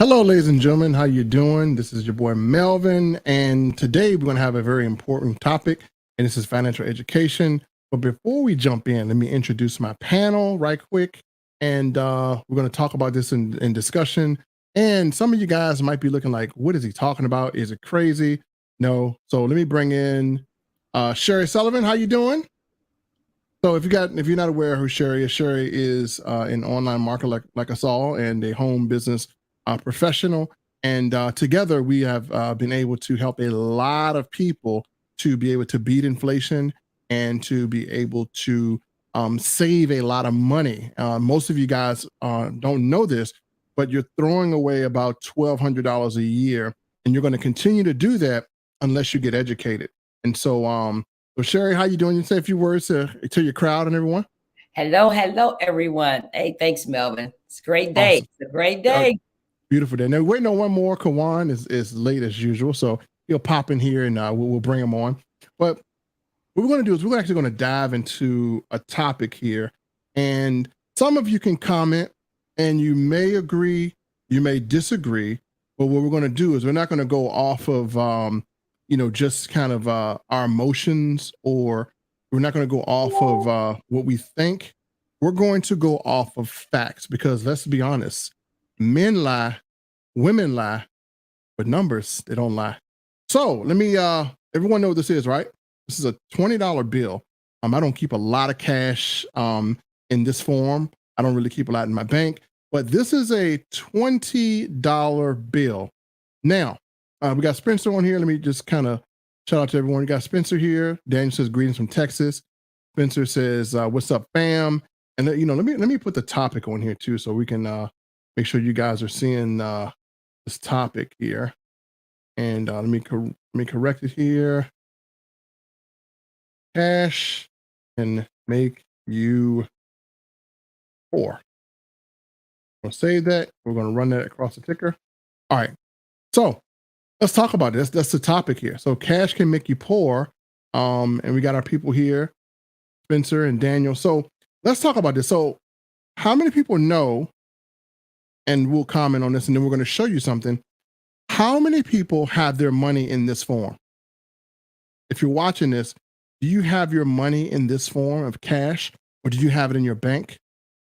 Hello, ladies and gentlemen. How you doing? This is your boy Melvin, and today we're going to have a very important topic, and this is financial education. But before we jump in, let me introduce my panel right quick, and we're going to talk about this in discussion. And some of you guys might be looking like, "What is he talking about? Is it crazy?" No. So let me bring in Sherry Sullivan. How you doing? So if you're not aware who Sherry is an online marketer like us all, and a home business professional. And together we have been able to help a lot of people to be able to beat inflation and to be able to save a lot of money. Most of you guys don't know this, but you're throwing away about $1,200 a year, and you're going to continue to do that unless you get educated. And so, Sherry, how you doing? You say a few words to your crowd and everyone. Hello, everyone. Hey, thanks, Melvin. It's a great day. Awesome. It's a great day. Beautiful day. Now, waiting on one more. Kawan is late as usual, so he'll pop in here and we'll bring him on. But what we're going to do is we're actually going to dive into a topic here, and some of you can comment, and you may agree, you may disagree. But what we're going to do is we're not going to go off of just kind of our emotions, or we're not going to go off of what we think. We're going to go off of facts, because let's be honest. Men lie, women lie, but numbers, they don't lie. So let me, everyone know what this is, right? This is a $20 bill. I don't keep a lot of cash in this form. I don't really keep a lot in my bank, but this is a $20 bill. Now, we got Spencer on here. Let me just kind of shout out to everyone. We got Spencer here. Daniel says, greetings from Texas. Spencer says, what's up, fam? And let me put the topic on here too, so we can, make sure you guys are seeing this topic here. And let me correct it here. Cash can make you poor. I'm going to save that. We're going to run that across the ticker. All right. So let's talk about this. That's the topic here. So cash can make you poor. And we got our people here, Spencer and Daniel. So let's talk about this. So how many people know, and we'll comment on this, and then we're going to show you something. How many people have their money in this form? If you're watching this, do you have your money in this form of cash, or do you have it in your bank?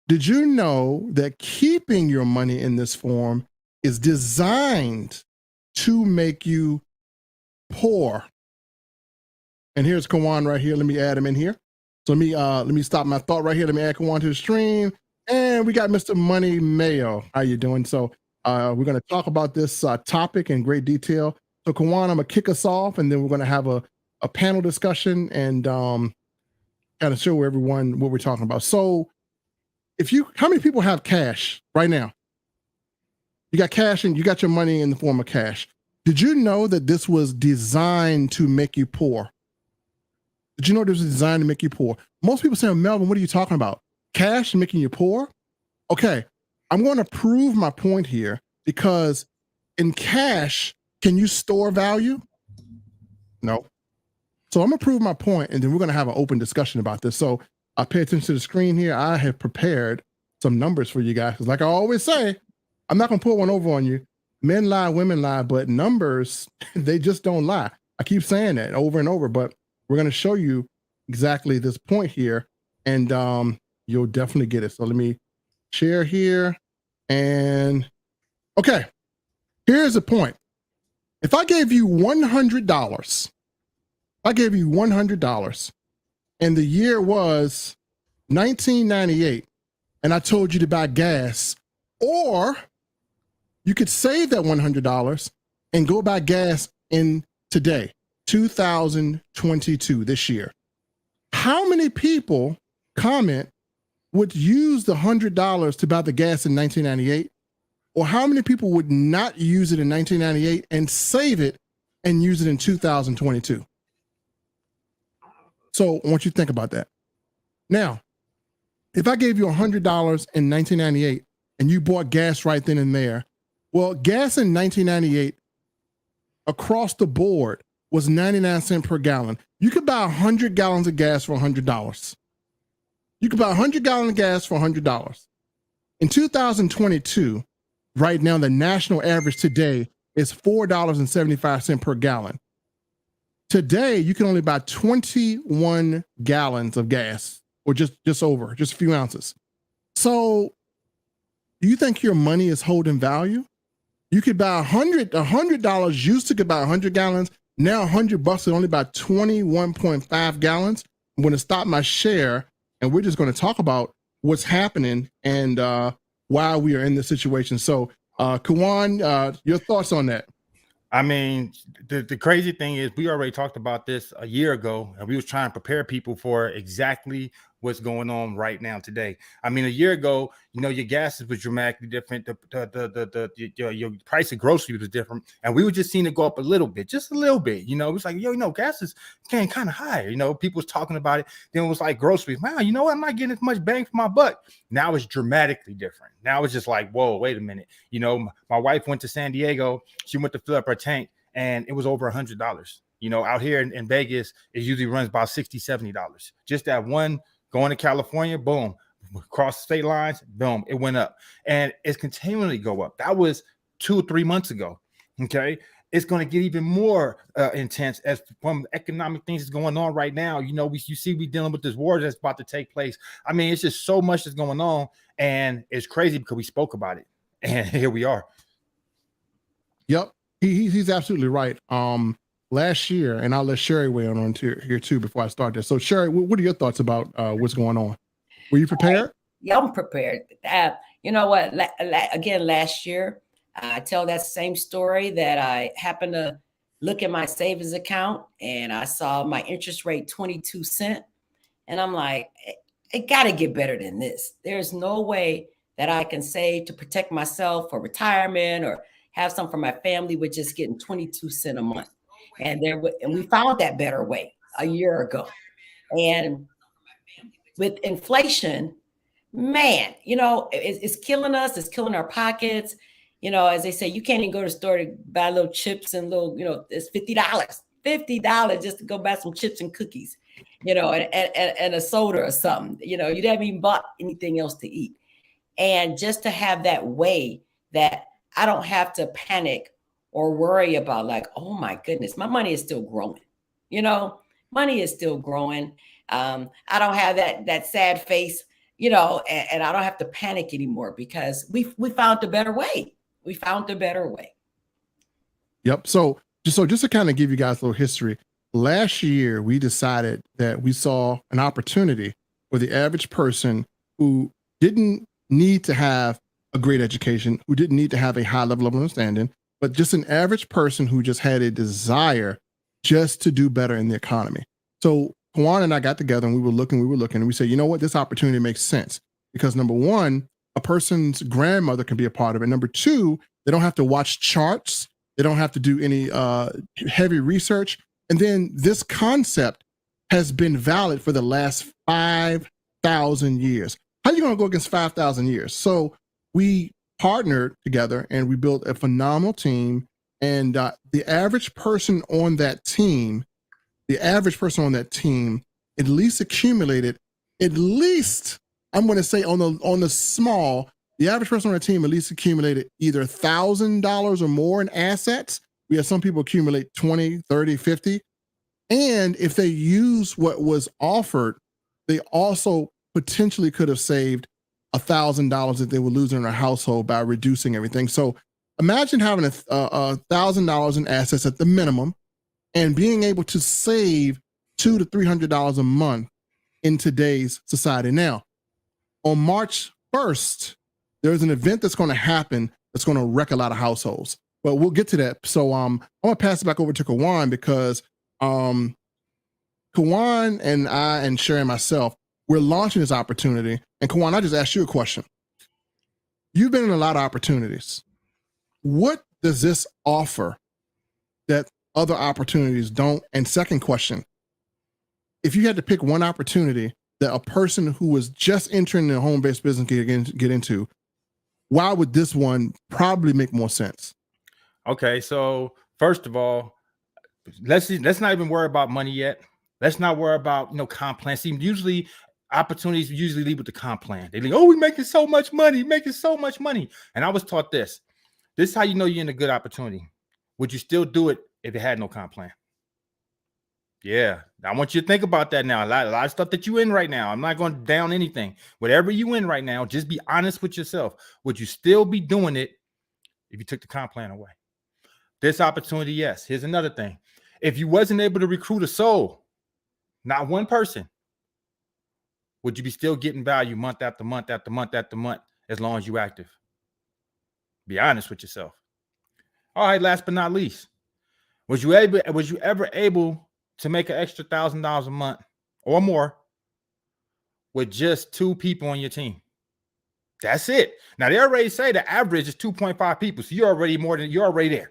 Did you know that keeping your money in this form is designed to make you poor? And here's Kawan right here. Let me add him in here. So let me stop my thought right here. Let me add Kawan to the stream. And we got Mr. Money Mayo. How you doing? So we're going to talk about this topic in great detail. So Kawan, I'm going to kick us off, and then we're going to have a panel discussion and kind of show everyone what we're talking about. So how many people have cash right now? You got cash, and you got your money in the form of cash. Did you know that this was designed to make you poor? Did you know this was designed to make you poor? Most people say, Melvin, what are you talking about? Cash making you poor? Okay, I'm going to prove my point here, because in cash, can you store value? No. So I'm going to prove my point, and then we're going to have an open discussion about this. So I pay attention to the screen here. I have prepared some numbers for you guys, because like I always say, I'm not going to put one over on you. Men lie, women lie, but numbers, they just don't lie. I keep saying that over and over, but we're going to show you exactly this point here, and you'll definitely get it. So let me share here. And okay, here's the point. If I gave you $100, and the year was 1998, and I told you to buy gas, or you could save that $100 and go buy gas in today, 2022, this year. How many people comment would use the $100 to buy the gas in 1998? Or how many people would not use it in 1998 and save it and use it in 2022? So I want you to think about that. Now, if I gave you $100 in 1998 and you bought gas right then and there, well, gas in 1998 across the board was 99 cents per gallon. You could buy 100 gallons of gas for $100. You could buy 100 gallons of gas for $100. In 2022, right now, the national average today is $4.75 per gallon. Today, you can only buy 21 gallons of gas, or just a few ounces. So do you think your money is holding value? You could buy $100 used to could buy 100 gallons. Now $100 is only about 21.5 gallons. I'm going to stop my share, and we're just going to talk about what's happening and why we are in this situation. So, Kawan, your thoughts on that? I mean, the crazy thing is we already talked about this a year ago, and we was trying to prepare people for exactly what's going on right now today. I mean, a year ago, you know, your gases was dramatically different. Your price of groceries was different, and we were just seeing it go up a little bit, just a little bit. You know, it was like, yo, you know, gas is getting kind of higher. You know, people was talking about it. Then it was like groceries. Man, you know what? I'm not getting as much bang for my buck. Now it's dramatically different. Now it's just like, whoa, wait a minute. You know, my wife went to San Diego. She went to fill up her tank, and it was over $100. You know, out here in Vegas, it usually runs about $60, $70. Just that one. Going to California, boom, across state lines, boom, it went up. And it's continually go up. That was 2 or 3 months ago, okay? It's going to get even more intense as from economic things that's going on right now. You know, you see we dealing with this war that's about to take place. I mean, it's just so much that's going on, and it's crazy because we spoke about it, and here we are. Yep, he's absolutely right. Last year, and I'll let Sherry weigh on here too before I start this. So, Sherry, what are your thoughts about what's going on? Were you prepared? Yeah, I'm prepared. You know what? Again, last year, I tell that same story that I happened to look at my savings account and I saw my interest rate 22 cents. And I'm like, it got to get better than this. There's no way that I can save to protect myself for retirement or have some for my family with just getting 22 cents a month. And we found that better way a year ago. And with inflation, man, you know, it's killing us. It's killing our pockets. You know, as they say, you can't even go to the store to buy little chips and little, you know, it's $50 just to go buy some chips and cookies, you know, and a soda or something. You know, you haven't even bought anything else to eat. And just to have that way that I don't have to panic or worry about like, oh my goodness, my money is still growing. You know, money is still growing. I don't have that sad face, you know, and I don't have to panic anymore because we found a better way. We found a better way. Yep. So just to kind of give you guys a little history, last year we decided that we saw an opportunity for the average person who didn't need to have a great education, who didn't need to have a high level of understanding, but just an average person who just had a desire just to do better in the economy. So Kawan and I got together and we were looking, and we said, you know what, this opportunity makes sense because number one, a person's grandmother can be a part of it. Number two, they don't have to watch charts. They don't have to do any heavy research. And then this concept has been valid for the last 5,000 years. How are you going to go against 5,000 years? So we partnered together and we built a phenomenal team. And the average person on that team, at least accumulated, I'm going to say on the small, the average person on the team at least accumulated either $1,000 or more in assets. We have some people accumulate 20, 30, 50. And if they use what was offered, they also potentially could have saved $1,000 that they were losing in their household by reducing everything. So imagine having $1,000 in assets at the minimum and being able to save $200 to $300 a month in today's society. Now, on March 1st, there's an event that's going to happen that's going to wreck a lot of households, but we'll get to that. So I'm going to pass it back over to Kawan because Kawan and I and Sherry and myself, we're launching this opportunity. And Kawan, I just asked you a question. You've been in a lot of opportunities. What does this offer that other opportunities don't? And second question, if you had to pick one opportunity that a person who was just entering the home-based business get into, why would this one probably make more sense? Okay, so first of all, let's not even worry about money yet. Let's not worry about comp plan. See, usually opportunities usually lead with the comp plan. They think, oh, we're making so much money, And I was taught this. This is how you know you're in a good opportunity. Would you still do it if it had no comp plan? Yeah, I want you to think about that now. A lot of stuff that you in right now. I'm not going to down anything. Whatever you in right now, just be honest with yourself. Would you still be doing it if you took the comp plan away? This opportunity, yes. Here's another thing. If you wasn't able to recruit a soul, not one person, would you be still getting value month after month after month after month as long as you're active? Be honest with yourself. All right, last but not least, was you ever able to make an extra $1,000 a month or more with just 2 people on your team? That's it. Now they already say the average is 2.5 people. So you're already there.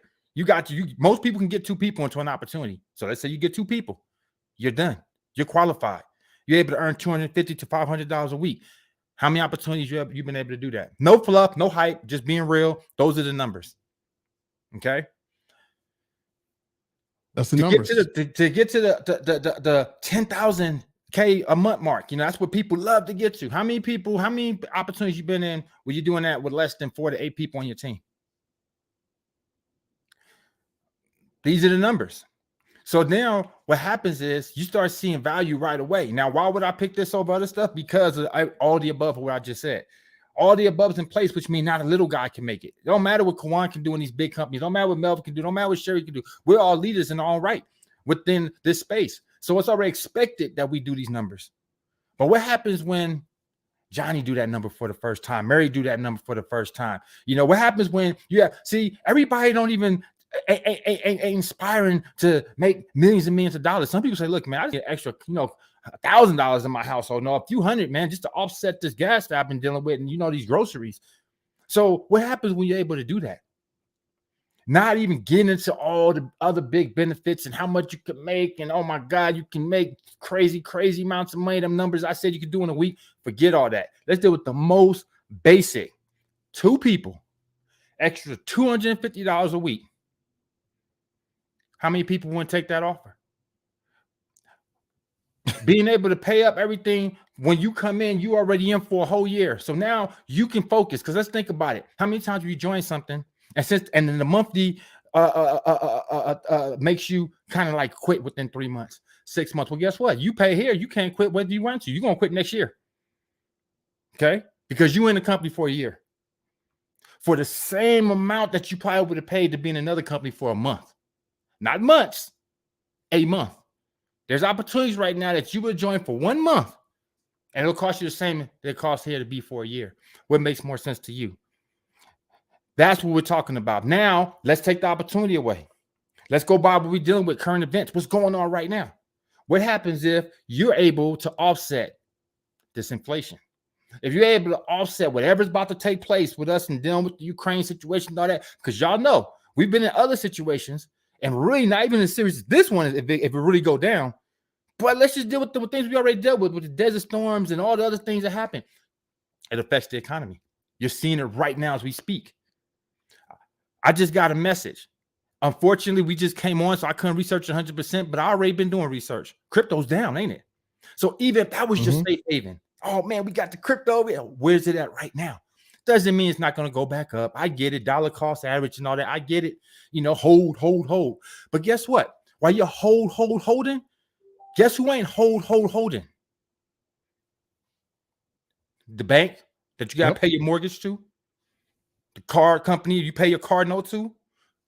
Most people can get 2 people into an opportunity. So let's say you get 2 people, you're done. You're qualified. You're able to earn $250 to $500 a week. How many opportunities you've been able to do that? No fluff, no hype, just being real. Those are the numbers. Okay. That's the numbers. To get to the 10,000K a month mark, that's what people love to get to. How many opportunities you've been in where you're doing that with less than 4 to 8 people on your team? These are the numbers. So now what happens is you start seeing value right away. Now, why would I pick this over other stuff? Because of all the above of what I just said. All the above is in place, which means not a little guy can make it. It don't matter what Kawan can do in these big companies. It don't matter what Melvin can do. It don't matter what Sherry can do. We're all leaders in our own right within this space. So it's already expected that we do these numbers. But what happens when Johnny do that number for the first time? Mary do that number for the first time? What happens when everybody don't even ain't inspiring to make millions and millions of dollars. Some people say, look, man, I get extra, $1,000 in my household. No, a few hundred, man, just to offset this gas that I've been dealing with and these groceries. So what happens when you're able to do that? Not even getting into all the other big benefits and how much you can make. And oh my God, you can make crazy, crazy amounts of money. Them numbers I said you could do in a week. Forget all that. Let's deal with the most basic. 2 people, extra $250 a week. How many people want to take that offer? Being able to pay up everything when you come in, you already in for a whole year. So now you can focus. Because let's think about it. How many times have you joined something and then the monthly makes you kind of like quit within 3 months, 6 months? Well, guess what? You pay here. You can't quit whether you want to. You're going to quit next year. Okay? Because you in the company for a year. For the same amount that you probably would have paid to be in another company for a month. Not months, a month. There's opportunities right now that you would join for 1 month, and it'll cost you the same that it costs here to be for a year. What makes more sense to you? That's what we're talking about. Now, let's take the opportunity away. Let's go by what we're dealing with, current events. What's going on right now? What happens if you're able to offset this inflation? If you're able to offset whatever's about to take place with us and dealing with the Ukraine situation and all that, because y'all know we've been in other situations and really not even as serious as this one if it really go down. But let's just deal with the things we already dealt with the desert storms and all the other things that happen. It affects the economy. You're seeing it right now as we speak. I just got a message. Unfortunately, we just came on, so I couldn't research 100%, but I already been doing research. Crypto's down, ain't it? So even if that was just safe haven, oh man, we got the crypto. Where's it at right now? Doesn't mean it's not going to go back up. I get it. Dollar cost average and all that. I get it. Hold. But guess what? While you're holding, guess who ain't holding? The bank that you got to pay your mortgage to, the car company you pay your car note to,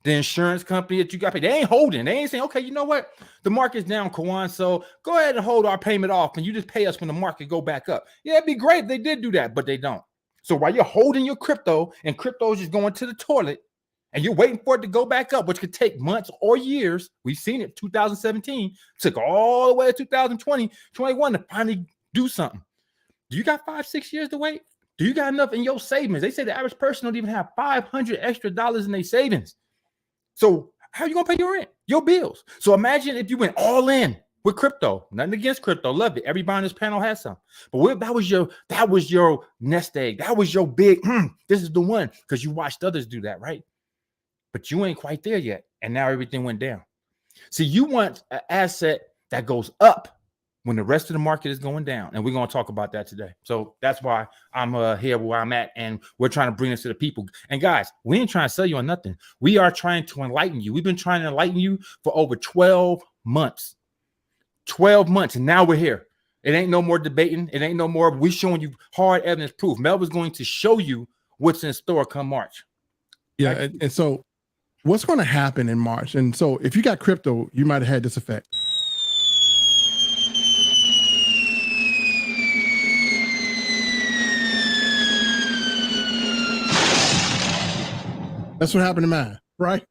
the insurance company that you got to pay. They ain't holding. They ain't saying, okay, you know what? The market's down, Kawan, so go ahead and hold our payment off and you just pay us when the market go back up. Yeah, it'd be great if they did do that, but they don't. So while you're holding your crypto and crypto is just going to the toilet and you're waiting for it to go back up, which could take months or years. We've seen it 2017, took all the way to 2020, 21 to finally do something. Do you got 5-6 years to wait? Do you got enough in your savings? They say the average person don't even have $500 extra in their savings. So how are you going to pay your rent, your bills? So imagine if you went all in with crypto. Nothing against crypto. Love it. Everybody on this panel has some. But that was your nest egg. That was your big, this is the one, because you watched others do that, right? But you ain't quite there yet. And now everything went down. See, you want an asset that goes up when the rest of the market is going down. And we're going to talk about that today. So that's why I'm here where I'm at. And we're trying to bring this to the people. And guys, we ain't trying to sell you on nothing. We are trying to enlighten you. We've been trying to enlighten you for over 12 months. 12 months. And now we're here. It ain't no more debating. It ain't no more. We're showing you hard evidence proof. Mel was going to show you what's in store come March. Yeah. Right? And so what's going to happen in March? And so if you got crypto, you might have had this effect. That's what happened to mine, right?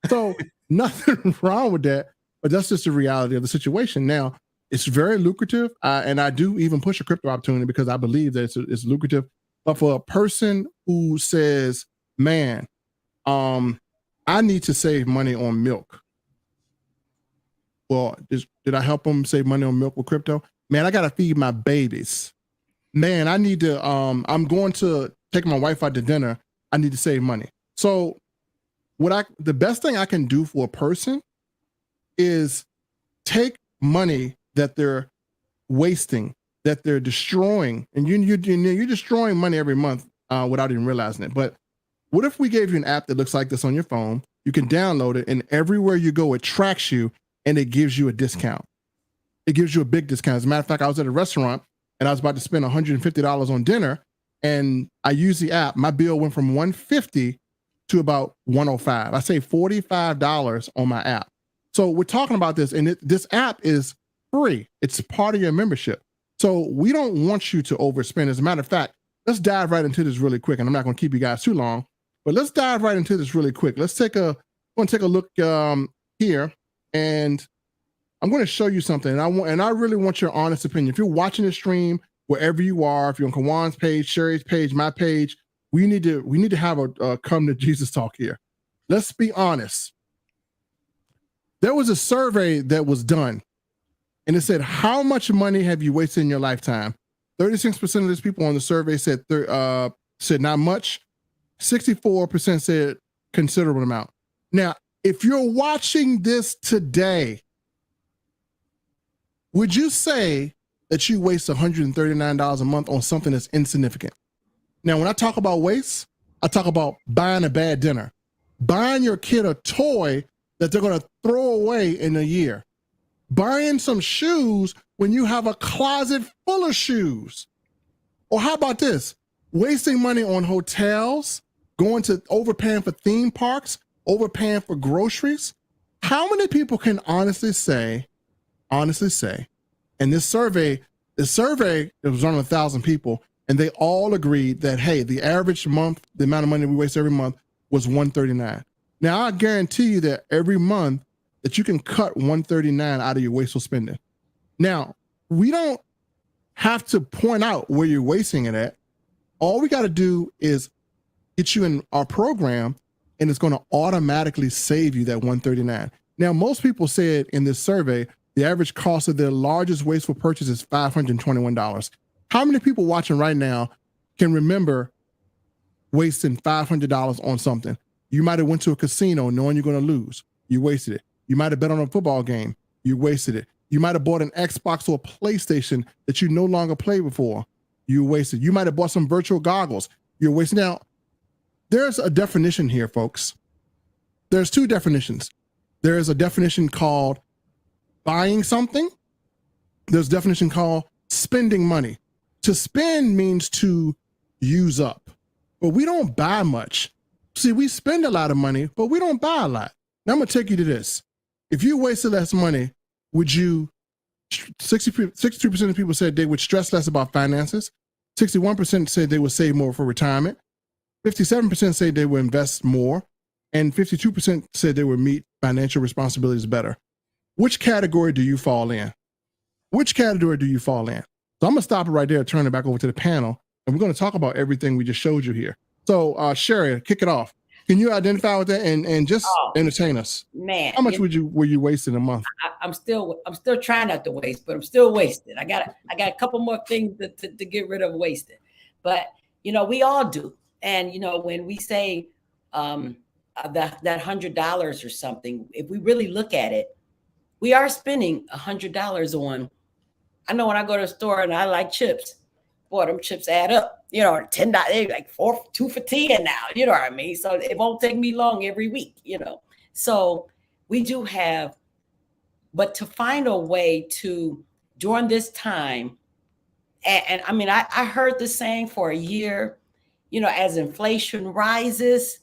So nothing wrong with that, but that's just the reality of the situation. Now, it's very lucrative, and I do even push a crypto opportunity because I believe that it's lucrative. But for a person who says, man, I need to save money on milk. Well, did I help them save money on milk with crypto? Man, I got to feed my babies. Man, I need to, I'm going to take my wife out to dinner. I need to save money. So the best thing I can do for a person is take money that they're wasting, that they're destroying, and you're destroying money every month without even realizing it. But what if we gave you an app that looks like this on your phone? You can download it, and everywhere you go, it tracks you, and it gives you a discount. It gives you a big discount. As a matter of fact, I was at a restaurant, and I was about to spend $150 on dinner, and I used the app. My bill went from $150 to about $105. I saved $45 on my app. So we're talking about this, and this app is free. It's part of your membership. So we don't want you to overspend. As a matter of fact, let's dive right into this really quick, and I'm not going to keep you guys too long, but let's dive right into this really quick. Let's take a look here, and I'm going to show you something. And I really want your honest opinion. If you're watching the stream, wherever you are, if you're on Kawan's page, Sherry's page, my page, we need to have a come to Jesus talk here. Let's be honest. There was a survey that was done, and it said, how much money have you wasted in your lifetime? 36% of these people on the survey said not much. 64% said considerable amount. Now, if you're watching this today, would you say that you waste $139 a month on something that's insignificant? Now, when I talk about waste, I talk about buying a bad dinner, buying your kid a toy that they're going to throw away in a year, buying some shoes when you have a closet full of shoes. Or how about this? Wasting money on hotels, overpaying for theme parks, overpaying for groceries. How many people can honestly say, and this survey, it was on 1,000 people, and they all agreed that, hey, the average month, the amount of money we waste every month was $139. Now, I guarantee you that every month that you can cut $139 out of your wasteful spending. Now, we don't have to point out where you're wasting it at. All we got to do is get you in our program, and it's going to automatically save you that $139. Now, most people said in this survey, the average cost of their largest wasteful purchase is $521. How many people watching right now can remember wasting $500 on something? You might have went to a casino knowing you're going to lose. You wasted it. You might have bet on a football game. You wasted it. You might have bought an Xbox or a PlayStation that you no longer played before. You wasted. You might have bought some virtual goggles. You're wasting. Now, there's a definition here, folks. There's two definitions. There is a definition called buying something. There's a definition called spending money. To spend means to use up, but we don't buy much. See, we spend a lot of money, but we don't buy a lot. Now I'm gonna take you to this. If you wasted less money, would you, 63% of people said they would stress less about finances. 61% said they would save more for retirement. 57% said they would invest more. And 52% said they would meet financial responsibilities better. Which category do you fall in? Which category do you fall in? So I'm gonna stop it right there, turn it back over to the panel, and we're gonna talk about everything we just showed you here. So Sherry, kick it off. Can you identify with that and just Oh, entertain us? man, How much were you wasting a month? I'm still trying not to waste, but I'm still wasted. I got a couple more things to get rid of wasting. But we all do. And when we say that $100 or something, if we really look at it, we are spending $100 on. I know when I go to the store and I like chips, boy, them chips add up. $10, they're like 2 for 10 now. You know what I mean? So it won't take me long every week. So we do have, but to find a way to during this time, and I mean, I heard the saying for a year, as inflation rises,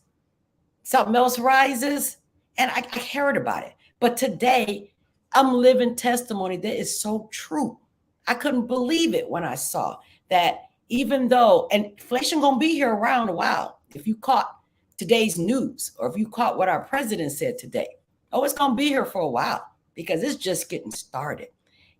something else rises, and I heard about it. But today, I'm living testimony that is so true. I couldn't believe it when I saw that even though, and inflation gonna be here around a while, if you caught today's news or if you caught what our president said today, it's gonna be here for a while because it's just getting started.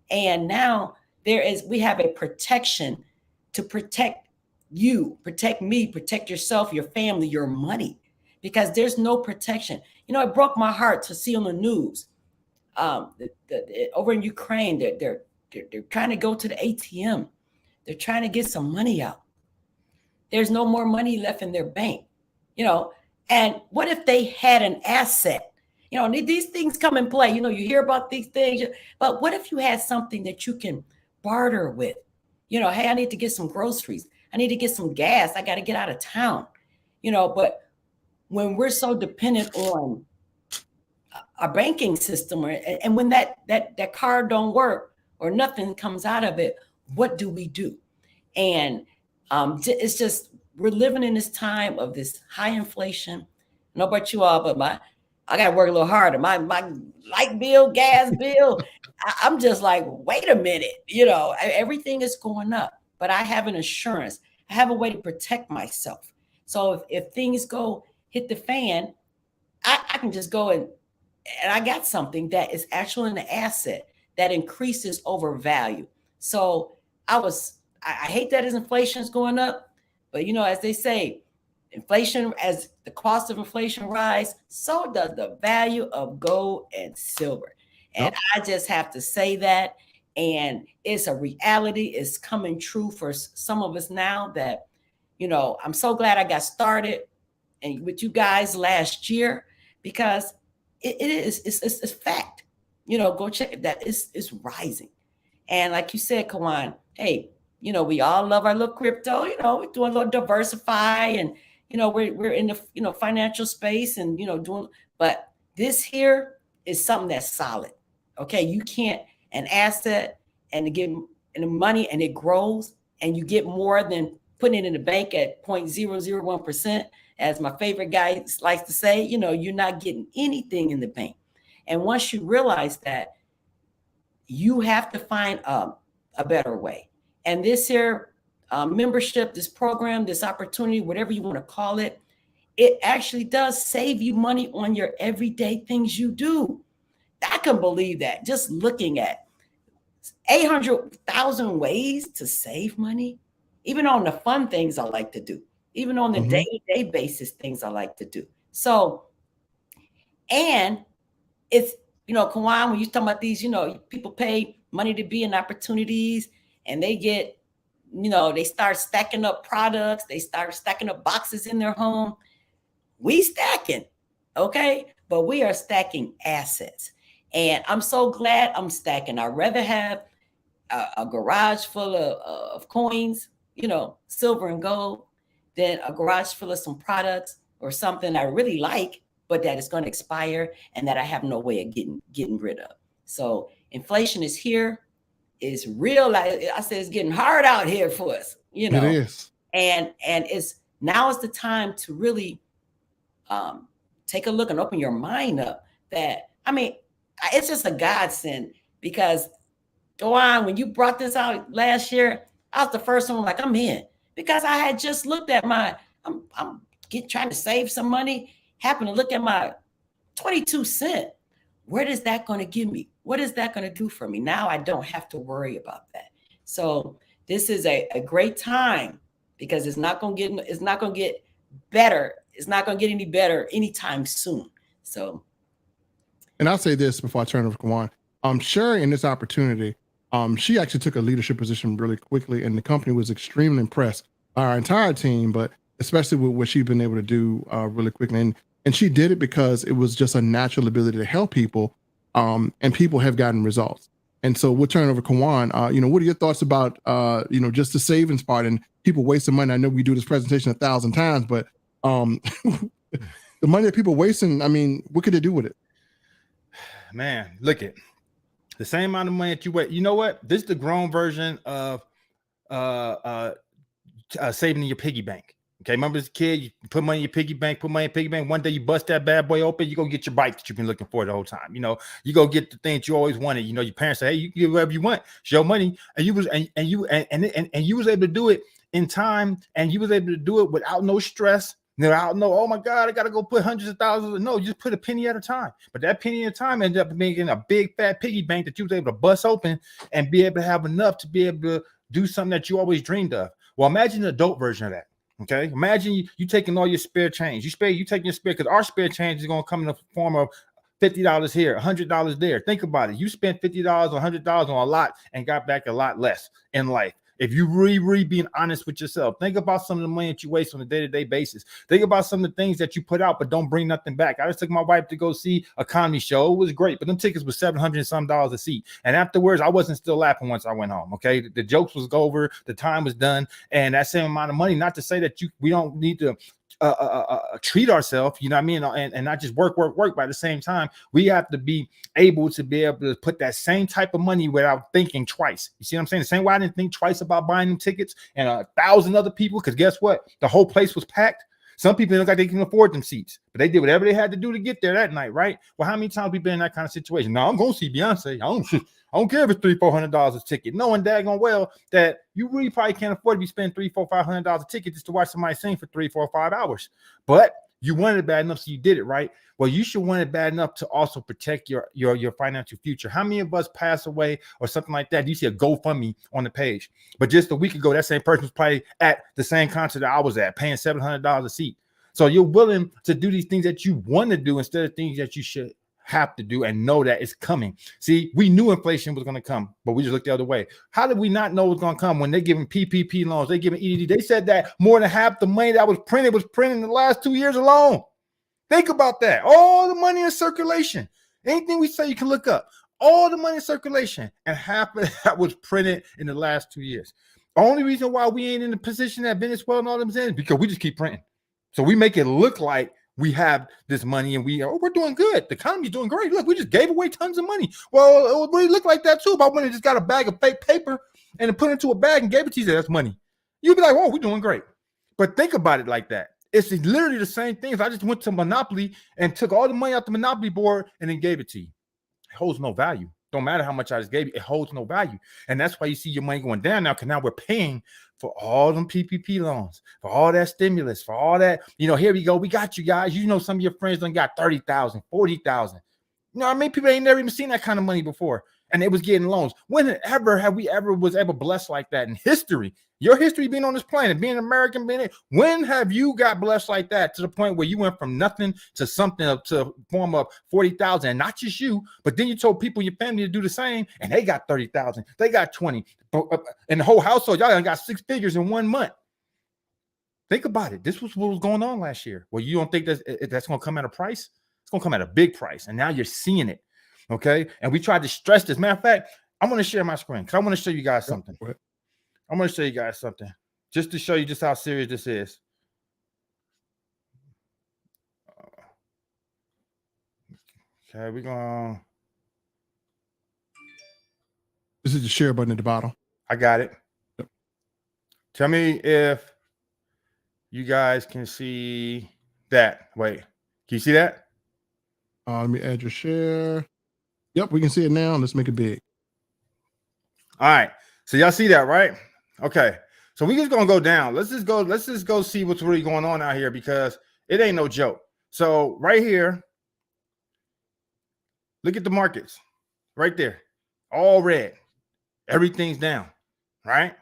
And now we have a protection to protect you, protect me, protect yourself, your family, your money, because there's no protection. It broke my heart to see on the news over in Ukraine, they're trying to go to the ATM. They're trying to get some money out. There's no more money left in their bank, and what if they had an asset? These things come in play. You hear about these things, but what if you had something that you can barter with? Hey, I need to get some groceries. I need to get some gas. I got to get out of town. But when we're so dependent on our banking system, and when that card don't work or nothing comes out of it, what do we do? And it's just, we're living in this time of this high inflation. I don't know about you all, but I got to work a little harder. My light bill, gas bill, I'm just like, wait a minute, everything is going up, but I have an assurance. I have a way to protect myself. So if things hit the fan, I can just go and I got something that is actually an asset that increases over value. So I hate that as inflation is going up, but as they say, inflation, as the cost of inflation rise, so does the value of gold and silver. And I just have to say that, and it's a reality. It's coming true for some of us now that, I'm so glad I got started and with you guys last year, because it's fact. Go check it. That it's rising. And like you said, Kawan, hey, we all love our little crypto, we're doing a little diversify, and we're in the financial space and doing, but this here is something that's solid. Okay, you can't an asset and to get in the money and it grows and you get more than putting it in the bank at 0.001%, as my favorite guy likes to say, you're not getting anything in the bank. And once you realize that, you have to find a better way. And this here membership, this program, this opportunity, whatever you want to call it, it actually does save you money on your everyday things you do. I can believe that. Just looking at 800,000 ways to save money, even on the fun things I like to do, even on the day-to-day basis things I like to do. So, and it's, Kawan, when you talk about these, people pay money to be in opportunities and they get, they start stacking up products. They start stacking up boxes in their home. We stacking, okay? But we are stacking assets. And I'm so glad I'm stacking. I'd rather have a garage full of coins, silver and gold, than a garage full of some products or something I really like, but that is going to expire and that I have no way of getting rid of. So inflation is here. It's real. Like I said, it's getting hard out here for us, It is. And now is the time to really take a look and open your mind up. That, I mean, it's just a godsend, because Joanne, when you brought this out last year, I was the first one like, I'm in, because I had just looked at I'm trying to save some money, happened to look at my 22 cents. What is that going to give me? What is that going to do for me? Now I don't have to worry about that. So this is a great time, because it's not going to get better. it's not going to get any better anytime soon. So, and I'll say this before I turn it over to Kawan. Sherry, in this opportunity, she actually took a leadership position really quickly, and the company was extremely impressed by our entire team, but especially with what she's been able to do really quickly. And she did it because it was just a natural ability to help people, and people have gotten results. And so we'll turn it over to Kawan. You know, what are your thoughts about, you know, just the savings part and people wasting money? I know we do this presentation 1,000 times, but the money that people wasting, I mean, what could they do with it? Man, look at the same amount of money that you wait. You know what? This is the grown version of saving in your piggy bank. Okay, remember as a kid, you put money in your piggy bank, One day you bust that bad boy open, you go get your bike that you've been looking for the whole time. You know, you go get the things you always wanted. You know, your parents say, hey, you can get whatever you want, show money, and you was you was able to do it in time, and you was able to do it without no stress. Without no, oh my God, I gotta go put hundreds of thousands. No, you just put a penny at a time. But that penny at a time ended up making a big fat piggy bank that you was able to bust open and be able to have enough to be able to do something that you always dreamed of. Well, imagine the adult version of that. Okay, imagine you taking all your spare change. You taking your spare, because our spare change is going to come in the form of $50 here, $100 there. Think about it. You spent $50 or $100 on a lot and got back a lot less in life. If you really being honest with yourself, think about some of the money that you waste on a day-to-day basis. Think about some of the things that you put out but don't bring nothing back. I just took my wife to go see a comedy show. It was great, but them tickets was $700 and some a seat. And afterwards, I wasn't still laughing once I went home. Okay, the jokes was over, the time was done, and that same amount of money. Not to say that we don't need to treat ourselves, you know what I mean, and not just work. But at the same time, we have to be able to put that same type of money without thinking twice. You see what I'm saying? The same way I didn't think twice about buying them tickets and 1,000 other people, because guess what? The whole place was packed. Some people look like they can afford them seats, but they did whatever they had to do to get there that night, right? Well, how many times we been in that kind of situation? Now I'm going to see Beyonce. I don't care if it's $300-$400 a ticket, knowing daggone well that you really probably can't afford to be spending $300-$500 a ticket just to watch somebody sing for 3, 4, 5 hours. But you wanted it bad enough, so you did it, right? Well, you should want it bad enough to also protect your financial future. How many of us pass away or something like that? You see a GoFundMe on the page, but just a week ago, that same person was probably at the same concert that I was at, paying $700 a seat. So you're willing to do these things that you want to do instead of things that you should have to do and know that it's coming. See, we knew inflation was going to come, but we just looked the other way. How did we not know it was going to come when they're giving PPP loans? They're giving EDD. They said that more than half the money that was printed in the last 2 years alone. Think about that. All the money in circulation. Anything we say, you can look up. All the money in circulation, and half of that was printed in the last 2 years. The only reason why we ain't in the position that Venezuela and all them in is because we just keep printing. So we make it look like we have this money and we're doing good. The economy's doing great. Look, we just gave away tons of money. Well, it really looked like that too. But when they just got a bag of fake paper and put it into a bag and gave it to you, that's money. You'd be like, oh, we're doing great. But think about it like that. It's literally the same thing. If I just went to Monopoly and took all the money out the Monopoly board and then gave it to you, it holds no value. Don't matter how much I just gave you, it holds no value. And that's why you see your money going down now, because now we're paying for all them PPP loans, for all that stimulus, for all that, here we go. We got you guys. Some of your friends done got 30,000, 40,000. I mean, people ain't never even seen that kind of money before. And they was getting loans. When ever have we ever was ever blessed like that in history? Your history being on this planet, being American, when have you got blessed like that to the point where you went from nothing to something up to a form of 40,000, and not just you, but then you told people in your family to do the same, and they got 30,000, they got 20, and the whole household, y'all got 6 figures in 1 month. Think about it. This was what was going on last year. Well, you don't think that's going to come at a price? It's going to come at a big price, and now you're seeing it. Okay, and we tried to stress this. Matter of fact, I'm going to share my screen because I want to show you guys something. I'm going to show you guys something just to show you just how serious this is. Okay, we're going. This is the share button at the bottom. I got it. Yep. Tell me if you guys can see that. Wait, can you see that? Let me add your share. Yep, we can see it now. Let's make it big. All right. So y'all see that, right? Okay. So we just gonna go down. Let's just go see what's really going on out here, because it ain't no joke. So right here, look at the markets right there, all red. Everything's down, right?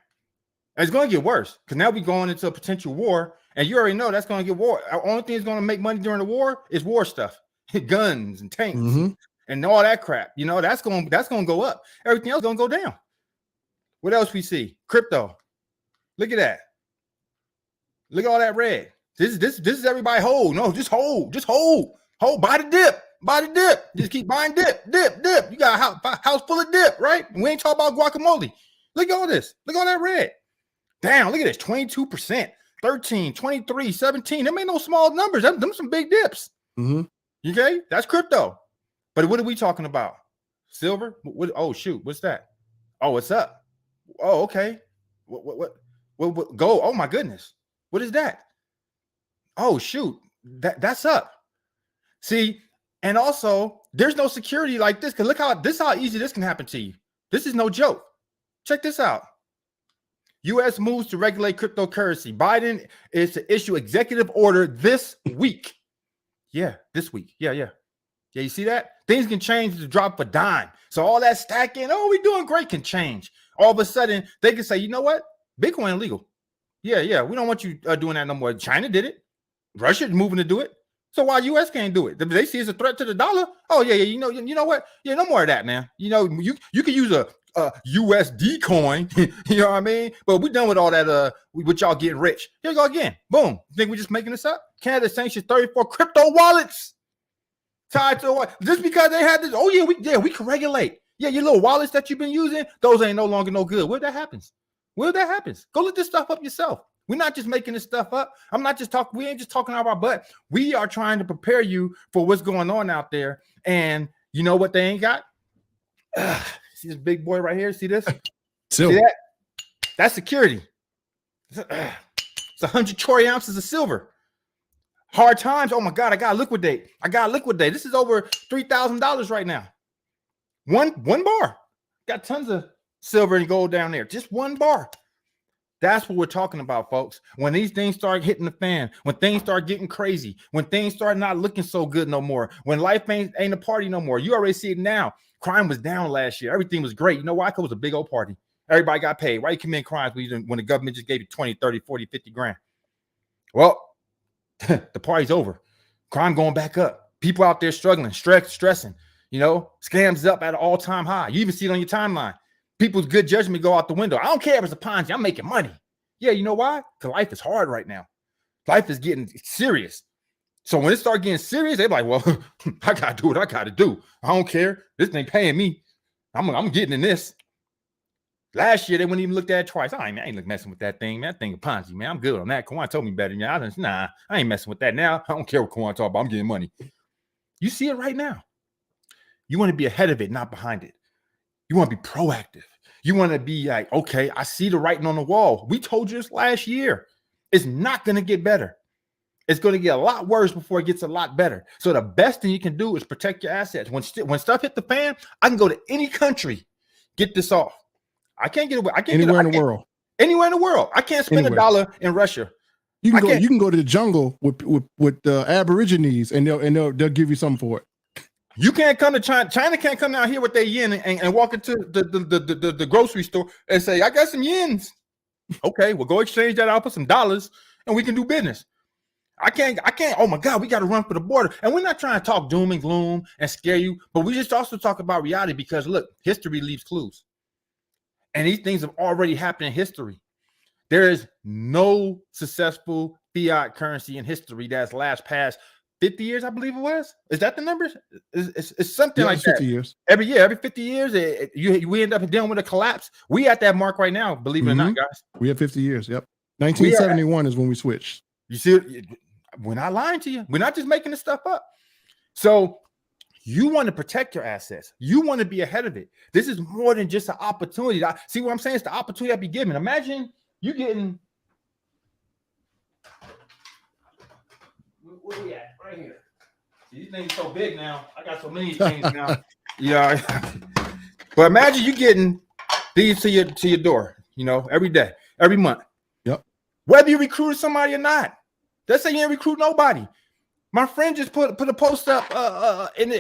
And it's gonna get worse because now we're going into a potential war, And you already know that's going to get war. The only thing that's going to make money during the war is war stuff, guns and tanks and all that crap. You know, that's going to go up. Everything else going to go down. What else we see? Crypto. Look at that. Look at all that red. This is everybody hold. No, just hold. Buy the dip. Just keep buying dip. You got a house full of dip, right? And we ain't talking about guacamole. Look at all this. Look at all that red. Damn, look at this. 22%, 13, 23, 17. Them ain't no small numbers. Them some big dips. Okay? That's crypto. But what are we talking about? Silver? Oh, shoot. What's that? Oh, it's up. Oh, okay. What gold? Oh, my goodness. What is that? Oh, shoot. That's up. See, and also, there's no security like this. Because look how easy this can happen to you. This is no joke. Check this out. U.S. moves to regulate cryptocurrency. Biden is to issue executive order this week. Yeah, this week. Yeah, you see that? Things can change to drop a dime. So all that stacking, oh, we're doing great, can change. All of a sudden, they can say, you know what? Bitcoin illegal. Yeah, we don't want you doing that no more. China did it. Russia's moving to do it. So why U.S. can't do it? They see it's a threat to the dollar. Oh, yeah, you know what? Yeah, no more of that, man. You know, you can use a USD coin, you know what I mean? But we're done with all that, with y'all getting rich. Here we go again. Boom. Think we're just making this up? Canada sanctions 34 crypto wallets tied to what? Just because they had this. Oh, yeah, we can regulate. Yeah, your little wallets that you've been using, those ain't no longer no good. Where that happens? Go look this stuff up yourself. We're not just making this stuff up. We ain't just talking out of our butt. We are trying to prepare you for what's going on out there. And you know what they ain't got? See this big boy right here? See this? Silver. See that? That's security. It's 100 troy ounces of silver. Hard times. Oh my God, I gotta liquidate. This is over $3,000 right now. One bar. Got tons of silver and gold down there. Just one bar. That's what we're talking about, folks. When these things start hitting the fan, when things start getting crazy, when things start not looking so good no more, when life ain't a party no more. You already see it now. Crime was down last year. Everything was great. You know why? Because it was a big old party. Everybody got paid. Why you commit crimes when the government just gave you 20, 30, 40, 50 grand? Well, the party's over. Crime going back up. People out there struggling, stressing. You know, scams up at an all-time high. You even see it on your timeline. People's good judgment go out the window. I don't care if it's a Ponzi. I'm making money. Yeah, you know why? Because life is hard right now. Life is getting serious. So when it starts getting serious, they're like, well, I got to do what I got to do. I don't care. This ain't paying me. I'm getting in this. Last year, they wouldn't even look at it twice. I ain't messing with that thing, man. That thing of Ponzi, man. I'm good on that. Kwan told me better. I ain't messing with that now. I don't care what Kwan talk about. I'm getting money. You see it right now. You want to be ahead of it, not behind it. You want to be proactive. You want to be like, okay, I see the writing on the wall. We told you this last year. It's not going to get better. It's going to get a lot worse before it gets a lot better. So the best thing you can do is protect your assets. When stuff hit the fan, I can go to any country, get this off. I can't get away. I can't anywhere in the world. Anywhere in the world. I can't spend $1 in Russia. You can go to the jungle with the Aborigines, and they'll give you something for it. You can't come to China. China can't come down here with their yen and walk into the grocery store and say, I got some yens. Okay, we'll go exchange that out for some dollars and we can do business. I can't. Oh my God, we got to run for the border. And we're not trying to talk doom and gloom and scare you, but we just also talk about reality because look, history leaves clues. And these things have already happened in history. There is no successful fiat currency in history that's last past 50 years, I believe it was. Is that the numbers? It's something like 50 that. Years. Every 50 years, we end up dealing with a collapse. We at that mark right now, believe it or not, guys. We have 50 years. Yep. 1971 is when we switched. You see, we're not lying to you. We're not just making this stuff up. So you want to protect your assets. You want to be ahead of it. This is more than just an opportunity. See what I'm saying? It's the opportunity I'll be given. Imagine you getting. Where we at? Right here. See, these things so big now. I got so many things now. Yeah. But imagine you getting these to your door, every day, every month. Yep. Whether you recruited somebody or not. Let's say you ain't recruit nobody. My friend just put a post up in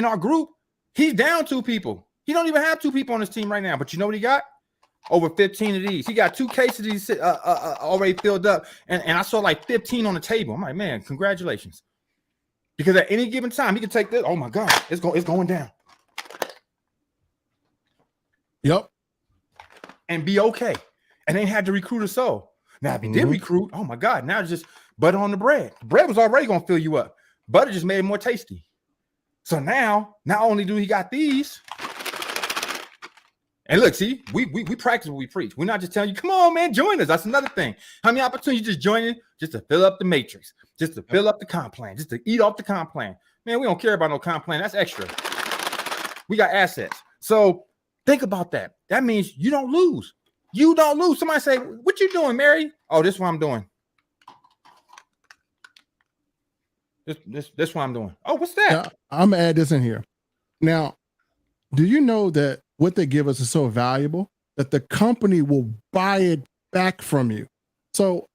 our group. He's down 2 people. He don't even have 2 people on his team right now. But you know what he got? over 15 of these. He got 2 cases of these already filled up, and I saw like 15 on the table. I'm like, man, congratulations. Because at any given time, he can take this. Oh my God, it's going down. Yep. And be okay. And ain't had to recruit a soul. Now, if he did recruit, oh my God, now it's just butter on the bread. The bread was already going to fill you up. Butter just made it more tasty. So now, not only do he got these, and look, see, we practice what we preach. We're not just telling you, come on, man, join us. That's another thing. How many opportunities just joining just to fill up the matrix, just to fill up the comp plan, just to eat off the comp plan? Man, we don't care about no comp plan. That's extra. We got assets. So think about that. That means you don't lose. You don't lose. Somebody say, what you doing, Mary? Oh, this is what I'm doing. This what I'm doing. Oh, what's that? Now, I'm gonna add this in here. Now, do you know that what they give us is so valuable that the company will buy it back from you? So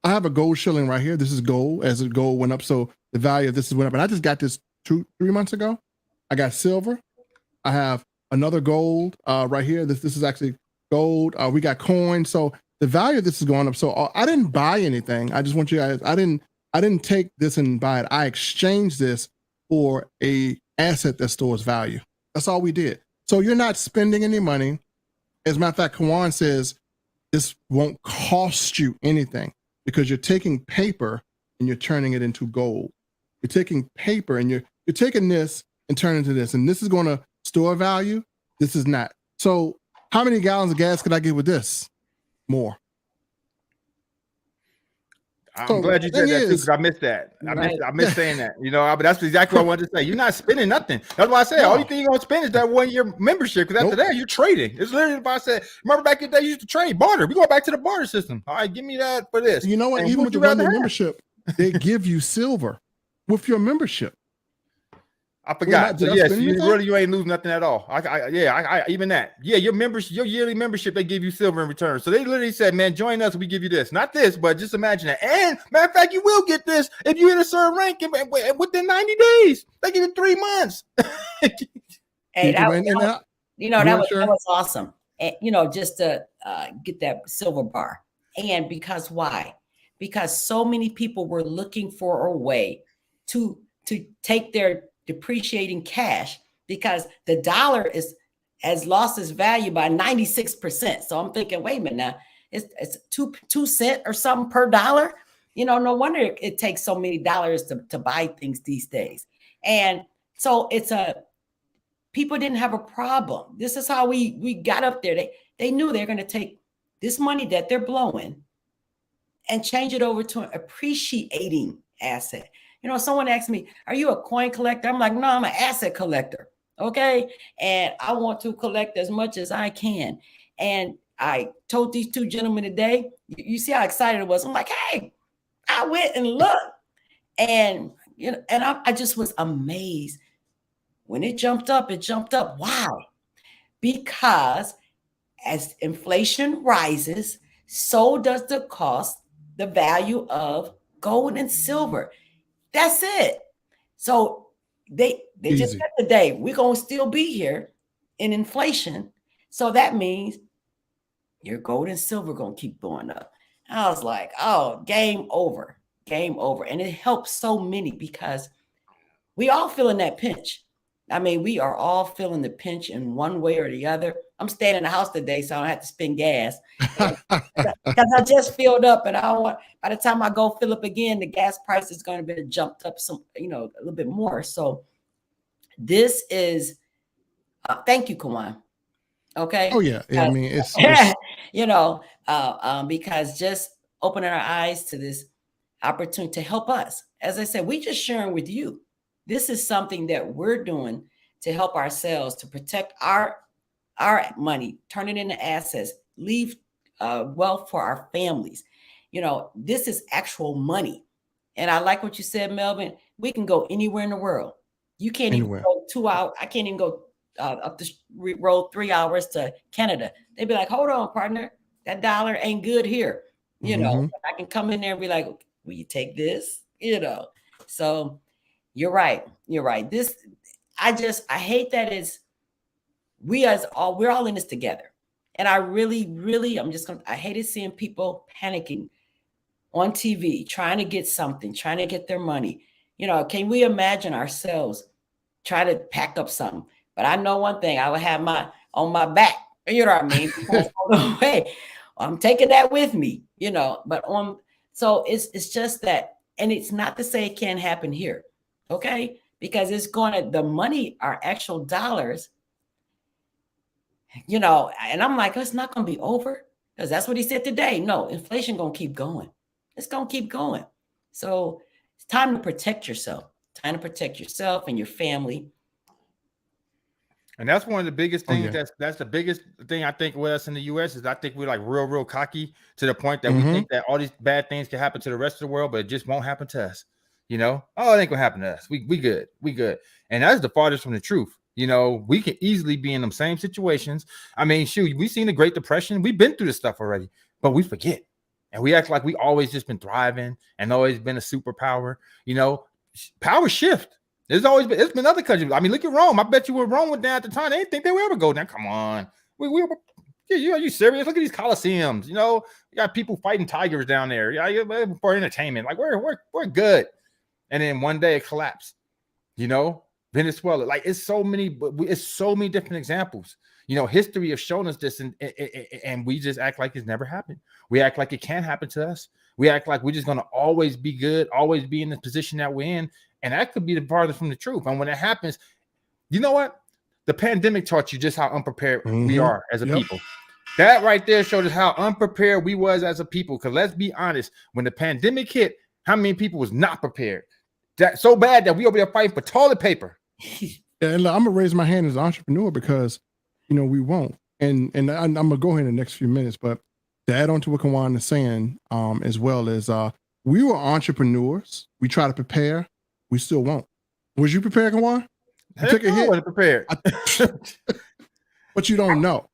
I have a gold shilling right here. This is gold. As the gold went up, so the value of this went up. And I just got this 3 months ago. I got silver. I have another gold right here. This is actually gold. We got coins. So the value of this is going up. So I didn't buy anything. I just want you guys, I didn't take this and buy it. I exchanged this for a asset that stores value. That's all we did. So you're not spending any money. As a matter of fact, Kawan says this won't cost you anything because you're taking paper and you're turning it into gold. You're taking paper and you're taking this and turning it into this. And this is going to store value. This is not. So how many gallons of gas could I get with this? More. I'm glad you said that too, because I missed that. I missed saying that. You know, but that's exactly what I wanted to say. You're not spending nothing. That's why I said all you think you're gonna spend is that 1 year membership. Because after that, you're trading. It's literally if I said, remember back in the day, you used to trade barter. We go back to the barter system. All right, give me that for this. You know what? And even with the 1 year membership, they give you silver with your membership. I forgot. So yes, you ain't lose nothing at all. I even that. Yeah, your yearly membership, they give you silver in return. So they literally said, man, join us, we give you this. Not this, but just imagine that. And matter of fact, you will get this if you hit a certain rank within 90 days. They give you 3 months. Hey, that was awesome. And just to get that silver bar. And because why? Because so many people were looking for a way to take their depreciating cash, because the dollar has lost its value by 96%. So I'm thinking, wait a minute now, it's 2 cents or something per dollar. No wonder it takes so many dollars to buy things these days. And so people didn't have a problem. This is how we got up there. They knew they're going to take this money that they're blowing and change it over to an appreciating asset. Someone asked me, are you a coin collector? I'm like, no, I'm an asset collector. Okay. And I want to collect as much as I can. And I told these 2 gentlemen today, you see how excited I was. I'm like, hey, I went and looked. And, I just was amazed. When it jumped up. Wow. Because as inflation rises, so does the cost, the value of gold and silver. That's it. So they just said today, we're going to still be here in inflation. So that means your gold and silver going to keep going up. I was like, oh, game over. And it helps so many because we all feeling that pinch. I mean, we are all feeling the pinch in one way or the other. I'm staying in the house today, so I don't have to spend gas because I just filled up, and by the time I go fill up again, the gas price is going to be jumped up some, a little bit more. So this is, thank you, Kawan. Okay. Oh yeah. I mean, it's because just opening our eyes to this opportunity to help us. As I said, we just sharing with you. This is something that we're doing to help ourselves, to protect our money, turn it into assets, leave wealth for our families. This is actual money. And I like what you said, Melvin. We can go anywhere in the world. You can't even go 2 hours. I can't even go up the road 3 hours to Canada. They'd be like, hold on, partner. That dollar ain't good here. I can come in there and be like, will you take this? So you're right. I hate that we're all in this together. And I really, I hated seeing people panicking on TV, trying to get something, trying to get their money. You know, can we imagine ourselves trying to pack up something? But I know one thing, I would have on my back, you know what I mean? Hey, I'm taking that with me, you know, so it's just that, and it's not to say it can't happen here, okay? Because the money are actual dollars, you know, and I'm like, it's not going to be over, because that's what he said today. No, inflation going to keep going. It's going to keep going. So it's time to protect yourself, and your family. And that's one of the biggest things. That's the biggest thing I think with us in the U.S. is I think we're like real cocky to the point that we think that all these bad things can happen to the rest of the world, but it just won't happen to us. You know, oh, it ain't gonna happen to us. We good. And that's the farthest from the truth. You know, we can easily be in them same situations. I mean, shoot, we've seen the Great Depression. We've been through this stuff already, but we forget. And we act like we always just been thriving and always been a superpower. You know, power shift. It's been other countries. I mean, look at Rome. I bet you when Rome went down at the time, they didn't think they would ever go down. Come on. Are you serious? Look at these Colosseums. You know, you got people fighting tigers down there. Yeah, for entertainment. Like we're good. And then one day it collapsed. You know, Venezuela. Like it's so many different examples. You know, history has shown us this, and we just act like it's never happened. We act like it can't happen to us. We act like we're just gonna always be good, always be in the position that we're in. And that could be the farthest from the truth. And when it happens, you know what? The pandemic taught you just how unprepared we are as a people. That right there showed us how unprepared we was as a people. Because let's be honest, when the pandemic hit, how many people was not prepared? That so bad that we over there fighting for toilet paper. And I'm gonna raise my hand as an entrepreneur because, you know, we won't. And I'm gonna go ahead in the next few minutes, but to add on to what Kawan is saying, as well as we were entrepreneurs. We try to prepare. We still won't. Was you prepared, Kawan? You took a hit. I wasn't prepared. But you don't know.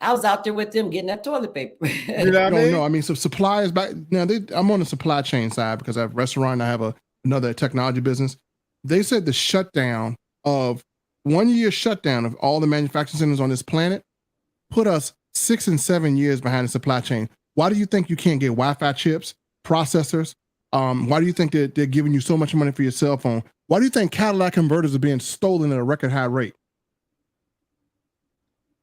I was out there with them getting that toilet paper. You know what I mean? I mean, so suppliers back now. I'm on the supply chain side because I have a restaurant. I have another technology business. They said the shutdown of 1 year shutdown of all the manufacturing centers on this planet put us 6 and 7 years behind the supply chain. Why do you think you can't get Wi-Fi chips, processors? Why do you think they're giving you so much money for your cell phone? Why do you think Cadillac converters are being stolen at a record high rate?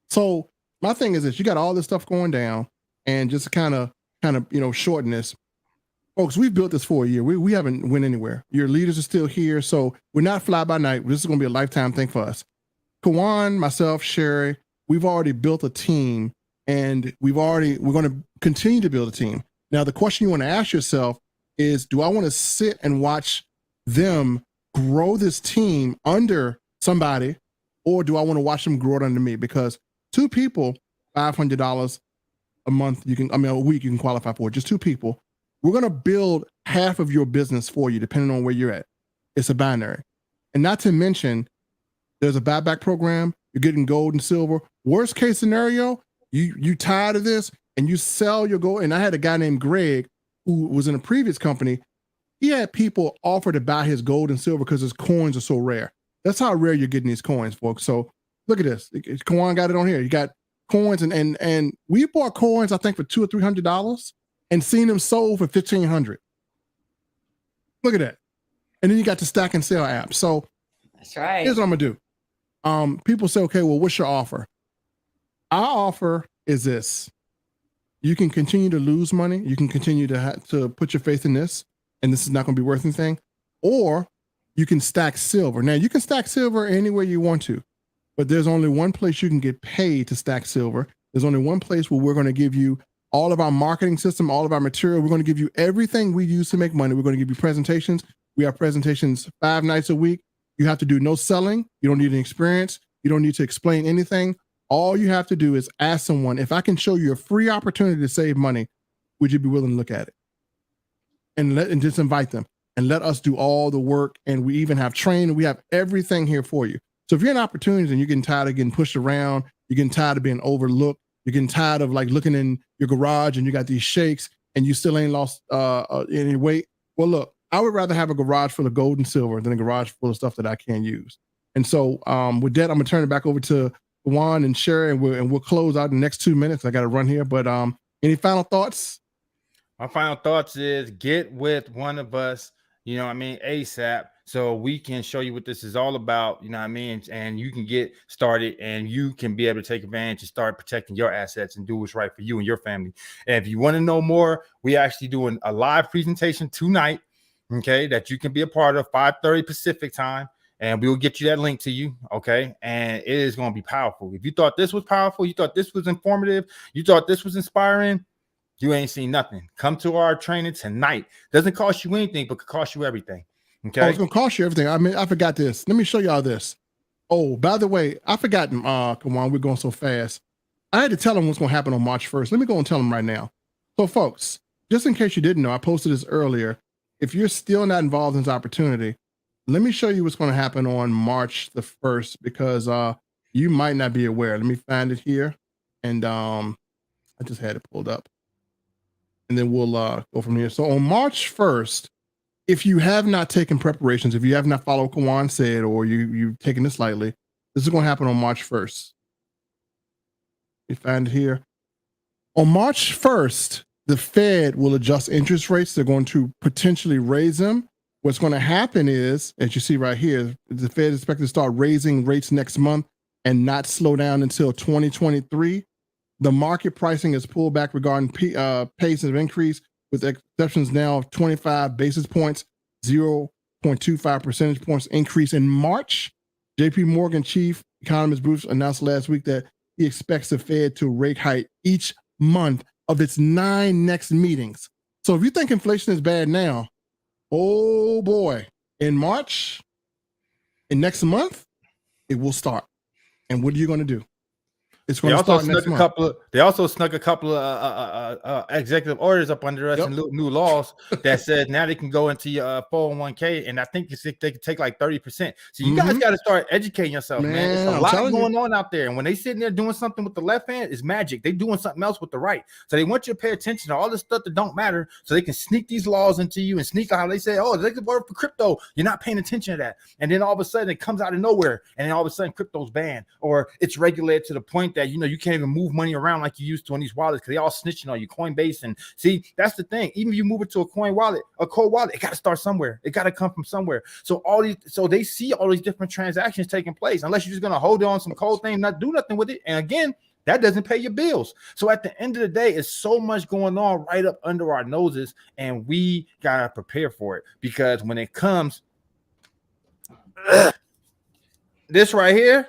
So my thing is this: you got all this stuff going down, and just kind of shorten this, folks. We've built this for a year. We haven't went anywhere. Your leaders are still here, so we're not fly by night. This is going to be a lifetime thing for us. Kawan, myself, Sherry, we've already built a team, and we're going to continue to build a team. Now, the question you want to ask yourself is, do I want to sit and watch them grow this team under somebody, or do I want to watch them grow it under me? Because 2 people, $500 a month, a week you can qualify for. Just 2 people. We're going to build half of your business for you, depending on where you're at. It's a binary. And not to mention, there's a buyback program. You're getting gold and silver. Worst case scenario, you tired of this and you sell your gold. And I had a guy named Greg who was in a previous company. He had people offer to buy his gold and silver because his coins are so rare. That's how rare you're getting these coins, folks. So look at this. Kawan got it on here. You got coins, and we bought coins, I think, for $200 or $300 and seen them sold for $1,500. Look at that. And then you got the stack and sell app. So that's right. Here's what I'm gonna do. People say, okay, well, what's your offer? Our offer is this. You can continue to lose money. You can continue to put your faith in this, and this is not going to be worth anything. Or you can stack silver. Now, you can stack silver anywhere you want to, but there's only one place you can get paid to stack silver. There's only one place where we're going to give you all of our marketing system, all of our material. We're going to give you everything we use to make money. We're going to give you presentations. We have presentations 5 nights a week. You have to do no selling. You don't need an experience. You don't need to explain anything. All you have to do is ask someone, if I can show you a free opportunity to save money, would you be willing to look at it? And just invite them and let us do all the work. And we even have training. We have everything here for you. So if you're in opportunities and you're getting tired of getting pushed around, you're getting tired of being overlooked, you're getting tired of like looking in your garage and you got these shakes and you still ain't lost any weight. Well, look, I would rather have a garage full of gold and silver than a garage full of stuff that I can't use. And so with that, I'm gonna turn it back over to Juan and Sherry, and we'll close out in the next 2 minutes. I got to run here, but any final thoughts? My final thoughts is get with one of us, you know what I mean, ASAP, so we can show you what this is all about, you know what I mean, and you can get started and you can be able to take advantage and start protecting your assets and do what's right for you and your family. And if you want to know more, we actually doing a live presentation tonight, okay, that you can be a part of, 5:30 Pacific time, and we will get you that link to you, okay? And it is going to be powerful. If you thought this was powerful, you thought this was informative, you thought this was inspiring, you ain't seen nothing. Come to our training tonight. Doesn't cost you anything, but could cost you everything. Okay. Oh, it's gonna cost you everything. I mean, I forgot this. Let me show y'all this. Oh, by the way, I forgot. Come on, we're going so fast. I had to tell them what's gonna happen on March 1st. Let me go and tell them right now. So, folks, just in case you didn't know, I posted this earlier. If you're still not involved in this opportunity, let me show you what's going to happen on March the 1st, because you might not be aware. Let me find it here, and I just had it pulled up. And then we'll go from here. So on March 1st, if you have not taken preparations, if you have not followed what Kawan said, or you've taken this lightly, this is going to happen on March 1st. You find it here. On March 1st, the Fed will adjust interest rates. They're going to potentially raise them. What's going to happen is, as you see right here, the Fed is expected to start raising rates next month and not slow down until 2023. The market pricing is pulled back regarding pace of increase, with exceptions now of 25 basis points, 0.25 percentage points increase in March. JP Morgan chief economist Bruce announced last week that he expects the Fed to rate hike each month of its 9 next meetings. So if you think inflation is bad now, oh boy, in March, in next month, it will start. And what are you going to do? It's going to start next month. They also snuck a couple of executive orders up under us, and new laws that said now they can go into your 401k, and I think they can take like 30%. So you guys got to start educating yourself, man. There's a lot going on out there, and when they sitting there doing something with the left hand, it's magic. They doing something else with the right. So they want you to pay attention to all this stuff that don't matter, so they can sneak these laws into you and sneak out how they say, oh, they could work for crypto. You're not paying attention to that, and then all of a sudden it comes out of nowhere, and then all of a sudden crypto's banned, or it's regulated to the point that you can't even move money around like you used to on these wallets because they all snitching on you. Coinbase, and see, that's the thing. Even if you move it to a cold wallet, it got to start somewhere. It got to come from somewhere. So they see all these different transactions taking place. Unless you're just gonna hold on some cold thing, not do nothing with it. And again, that doesn't pay your bills. So at the end of the day, it's so much going on right up under our noses, and we gotta prepare for it, because when it comes, this right here.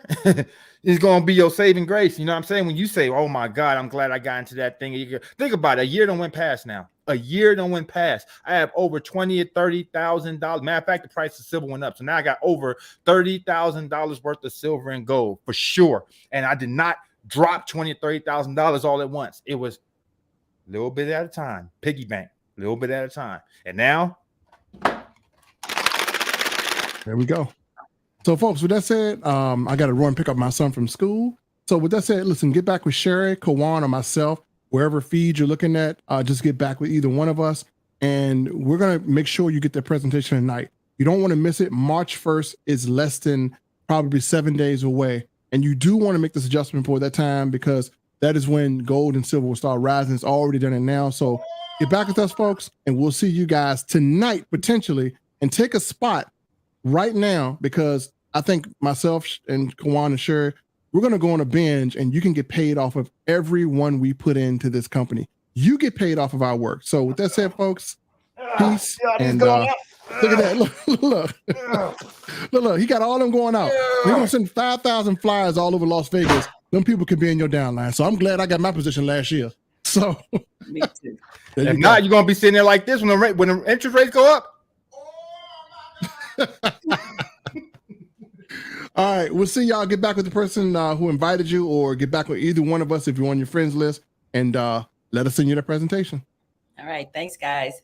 Is going to be your saving grace. You know what I'm saying? When you say, oh my God, I'm glad I got into that thing. Think about it. A year done went past now. A year done went past. I have over $20,000 or $30,000. Matter of fact, the price of silver went up. So now I got over $30,000 worth of silver and gold for sure. And I did not drop $20,000 or $30,000 all at once. It was a little bit at a time. Piggy bank, a little bit at a time. And now, there we go. So, folks, with that said, I got to run and pick up my son from school. So, with that said, listen, get back with Sherry, Kawan, or myself, wherever feed you're looking at. Just get back with either one of us, and we're going to make sure you get that presentation tonight. You don't want to miss it. March 1st is less than probably 7 days away, and you do want to make this adjustment before that time, because that is when gold and silver will start rising. It's already done it now. So, get back with us, folks, and we'll see you guys tonight, potentially, and take a spot right now, because I think myself and Kawan and Sherry, we're going to go on a binge, and you can get paid off of everyone we put into this company. You get paid off of our work. So with that said, folks, peace. And look at that. Look, he got all them going out. We're going to send 5,000 flyers all over Las Vegas. Them people could be in your downline. So I'm glad I got my position last year. So me too. If not, you're going to be sitting there like this when the interest rates go up. All right, we'll see y'all. Get back with the person who invited you, or get back with either one of us if you're on your friends list, and let us send you that presentation. All right, thanks, guys.